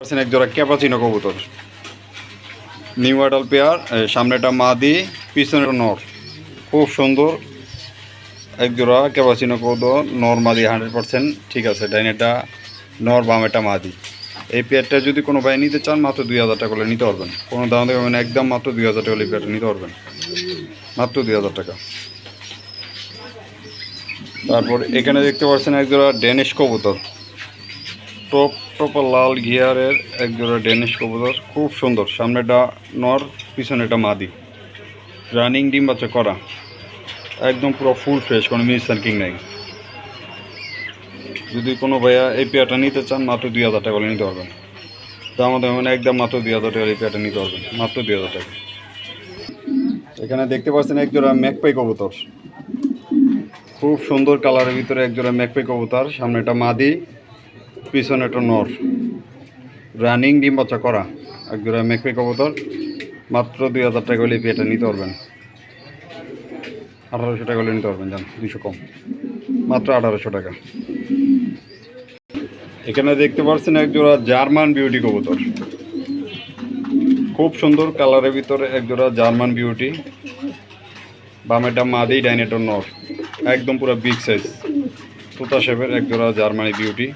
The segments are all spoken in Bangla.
এক জোড়া ক্যাপাচিনো কবুতর, নিউ অ্যাডাল পেয়ার, সামনেটা মাদি পিছনের নর, খুব সুন্দর এক জোড়া ক্যাপাচিনো কবুতর, নর মাদি 100% ঠিক আছে। ডাইনেটা নর, বামেটা মাদি। এই পেয়ারটা যদি কোনো ভাই নিতে চান মাত্র 2000 টাকা করে নিতে পারবেন, কোনো দাম দেবে মানে একদম মাত্র 2000 টাকা এই পেয়ারটা নিতে পারবেন, মাত্র 2000 টাকা। তারপর এখানে দেখতে পাচ্ছেন এক জোড়া ড্যানিশ কবুতর, টপ লাল গিয়ারের এক জোড়া ড্যানিশ কবুতর, খুব সুন্দর। সামনেটা নর, পিছনেটা মাদি, রানিং ডিম বাচ্চা করা, একদম পুরো ফুল ফ্রেশ, কোনো মিস সার্কিং নেই। যদি কোনো ভাইয়া এই পেয়ারটা নিতে চান মাত্র 2000 টাকা করে নিতে পারবেন, দাম মানে একদম মাত্র 2000 টাকা এই পেয়ারটা নিতে পারবেন, মাত্র 2000 টাকা। এখানে দেখতে পাচ্ছেন এক জোড়া ম্যাকপাই কবুতর, খুব সুন্দর কালারের ভিতরে এক জোড়া ম্যাকপাই কবুতর, সামনেটা মাদি পিছনেটা নর, রানিং ডিম বাচ্চা করা এক জোড়া ম্যাকপাই কবুতর, মাত্র 2000 টাকা হলে পেয়ারটা নিতে পারবেন, 1800 টাকা হলে নিতে পারবেন, জান 200 কম, মাত্র 1800 টাকা। এখানে দেখতে পাচ্ছেন এক জোড়া জার্মান বিউটি কবুতর, খুব সুন্দর কালারের ভিতরে এক জোড়া জার্মান বিউটি, বামেটা মাদি ডাইনেটা নর, একদম পুরো বিগ সাইজ তোতা শেপের এক জোড়া জার্মানি বিউটি।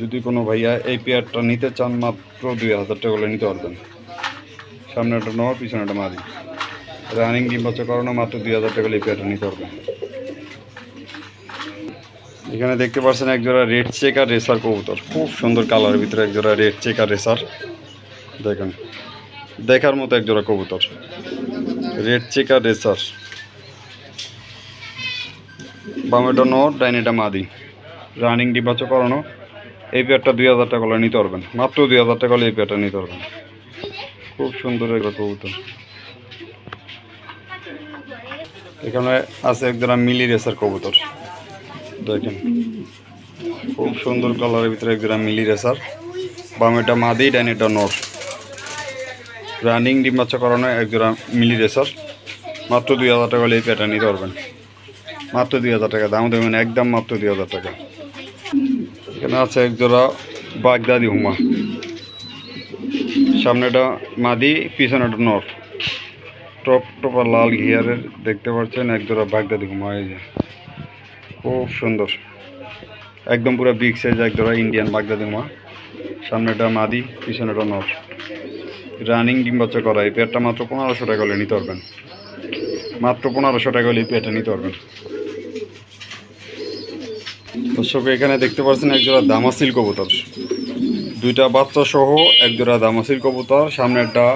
যদি কোনো ভাইয়া এই পেয়ারটা নিতে চান মাত্র 2000 টাকা হলে নিতে পারবেন, সামনেটা নর পিছনেটা মাদি, রানিং ডিম বাচ্চা করানো, মাত্র 2000 টাকা হলে এই পেয়ারটা নিতে পারবেন। এখানে দেখতে পাচ্ছেন এক জোড়া রেড চেকার রেসার কবুতর, খুব সুন্দর কালারের ভিতরে এক জোড়া রেড চেকার রেসার, দেখেন দেখার মতো এক জোড়া কবুতর, রেড চেকার রেসার, বামেটা নর ডাইনেটা মাদি, রানিং ডিম বাচ্চা করানো। এই পেয়ারটা 2000 টাকা হলে নিতে পারবেন, মাত্র 2000 টাকা হলে এই পেয়ারটা নিতে পারবেন, খুব সুন্দর একটা কবুতর। এখানে আছে এক জোড়া মিলি রেসার কবুতর, দেখেন খুব সুন্দর কালারের ভিতরে এক জোড়া মিলি রেসার, বামেটা মাদি ডাইনেটা নর, রানিং ডিম বাচ্চা করানো এক জোড়া মিলি রেসার, মাত্র 2000 টাকা হলে এই পেয়ারটা নিতে পারবেন, মাত্র 2000 টাকা, দাম দেবেন একদম মাত্র 2000 টাকা। এখানে আছে এক জোড়া বাগদাদি হুমা, সামনেটা মাদি পিছনেটা নর, টপ লাল ঘিয়ারের দেখতে পাচ্ছেন এক জোড়া বাগদাদি হুমা, এই যে খুব সুন্দর, একদম পুরো বিগ সাইজ এক জোড়া ইন্ডিয়ান বাগদাদি হুমা, সামনেটা মাদি পিছনেটা নর, রানিং ডিম বাচ্চা করা। এই পেয়ারটা মাত্র 1500 টাকা হলে নিতে পারবেন, মাত্র 1500 টাকা হলে এই পেয়ারটা নিতে পারবেন। দর্শক এখানে দেখতে পাচ্ছেন এক জোড়া দামাসিল কবুতর, দুইটা বাচ্চা সহ এক জোড়া দামাসিল কবুতর, সামনেটা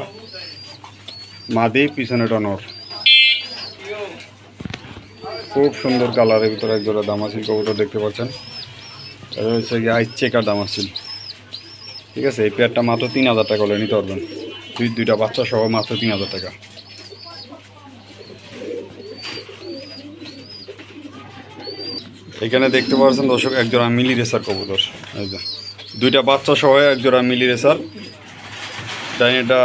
মাদি পিছনেটা নর, খুব সুন্দর কালারের ভিতরে এক জোড়া দামাসিল কবুতর দেখতে পাচ্ছেন। এটা হচ্ছে কি আইস চেকার দামাসিল, ঠিক আছে। এই পেয়ারটা মাত্র 3000 টাকা হলে নিতে পারবেন, দুইটা বাচ্চা সহ মাত্র 3000 টাকা। এখানে দেখতে পাচ্ছেন দর্শক এক জোড়া মিলি রেসার কবুতর, এই যে দুইটা বাচ্চা সহ এক জোড়া মিলি রেসার, ডাইনেটা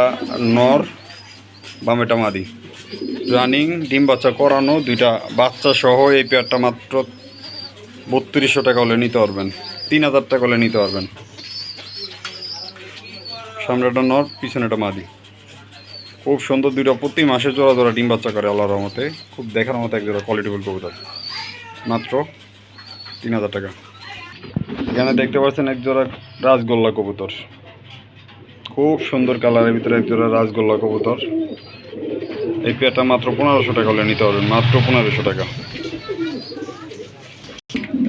নর বামেটা মাদি, রানিং ডিম বাচ্চা করানো, দুইটা বাচ্চা সহ এই পেয়ারটা মাত্র 3200 টাকা হলে নিতে পারবেন, 3000 টাকা হলে নিতে পারবেন। সামনেটা নর পিছনেটা মাদি, খুব সুন্দর, দুইটা প্রতি মাসে জোড়া জোড়া ডিম বাচ্চা করে আল্লাহর রহমতে, খুব দেখার মতো এক জোড়া কোয়ালিটিফুল কবুতর, মাত্র 3000 টাকা। এখানে দেখতে পাচ্ছেন এক জোড়া রাজগোল্লা কবুতর, খুব সুন্দর কালারের ভিতরে এক জোড়া রাজগোল্লা কবুতর। এই পেয়ারটা মাত্র 1500 টাকা হলে নিতে পারবেন, মাত্র 1500 টাকা।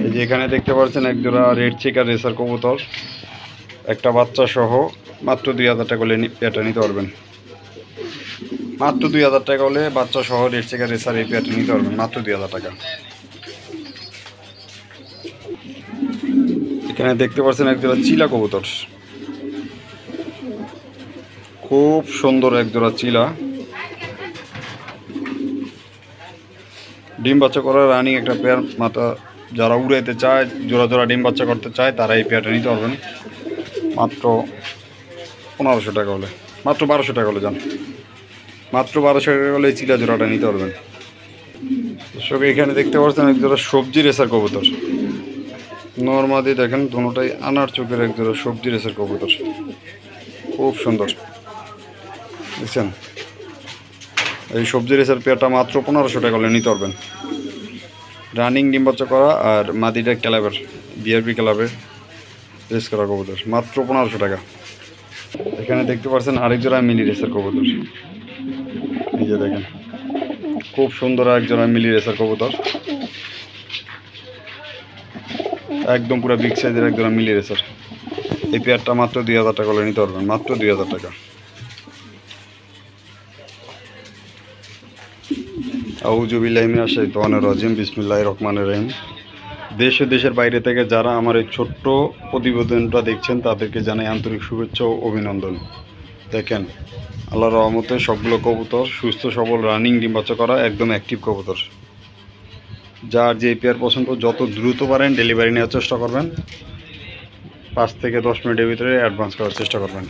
এই যে এখানে দেখতে পাচ্ছেন এক জোড়া রেড চেকার রেসার কবুতর, একটা বাচ্চা সহ, মাত্র 2000 টাকা হলে পেয়ারটা নিতে পারবেন, মাত্র 2000 টাকা হলে বাচ্চা সহ রেড চেকার রেসার এই পেয়ারটা নিতে পারবেন, মাত্র 2000 টাকা। এখানে দেখতে পাচ্ছেন এক জোড়া চিলা কবুতর, খুব সুন্দর এক জোড়া চিলা, ডিম বাচ্চা করার রানিং একটা পেয়ার, মাথা যারা উড়াইতে চায় জোড়া জোড়া ডিম বাচ্চা করতে চায় তারা এই পেয়ারটা নিতে পারবেন, মাত্র 1500 টাকা হলে, মাত্র 1200 টাকা হলে যান, মাত্র 1200 টাকা হলে এই চিলা জোড়াটা নিতে পারবেন। দর্শক এখানে দেখতে পাচ্ছেন এক জোড়া সবজি রেসার কবুতর, নরমাদি দেখেন দুটোটাই আনার চোখের এক জোড়া সবজি রেসার কবুতর, খুব সুন্দর বুঝছেন। এই সবজি রেসার পেয়ারটা মাত্র 1500 টাকা হলে নিতে পারবেন। রানিং ডিম বাচ্চা করা আর মাদিটা ক্লাবের বিআরবি ক্লাবের রেস করা কবুতর, মাত্র 1500 টাকা। এখানে দেখতে পাচ্ছেন আরেক জোড়া মিলি রেসার কবুতর, এই যে দেখেন খুব সুন্দর এক জোড়া মিলি রেসার কবুতর, একদম পুরো বিগ সাইজের এক জোড়া মিলি রেসার। এই পেয়ারটা মাত্র 2000 টাকা হলে নিতে পারবেন, মাত্র 2000 টাকা। আউযু বিল্লাহি মিনাশ শাইতানির রাজিম, বিসমিল্লাহির রহমানির রহিম। দেশ ও দেশের বাইরে থেকে যারা আমার এই ছোট্ট প্রতিবেদনটা দেখছেন তাদেরকে জানাই আন্তরিক শুভেচ্ছা ও অভিনন্দন। দেখেন আল্লাহর রহমতে সবগুলো কবুতর সুস্থ সবল, রানিং ডিম বাচ্চা করা, একদম অ্যাক্টিভ কবুতর। যার যে পেয়ার পছন্দ যত দ্রুত পারেন ডেলিভারি নেওয়ার চেষ্টা করবেন, 5 থেকে 10 মিনিটের ভিতরে অ্যাডভান্স করার চেষ্টা করবেন।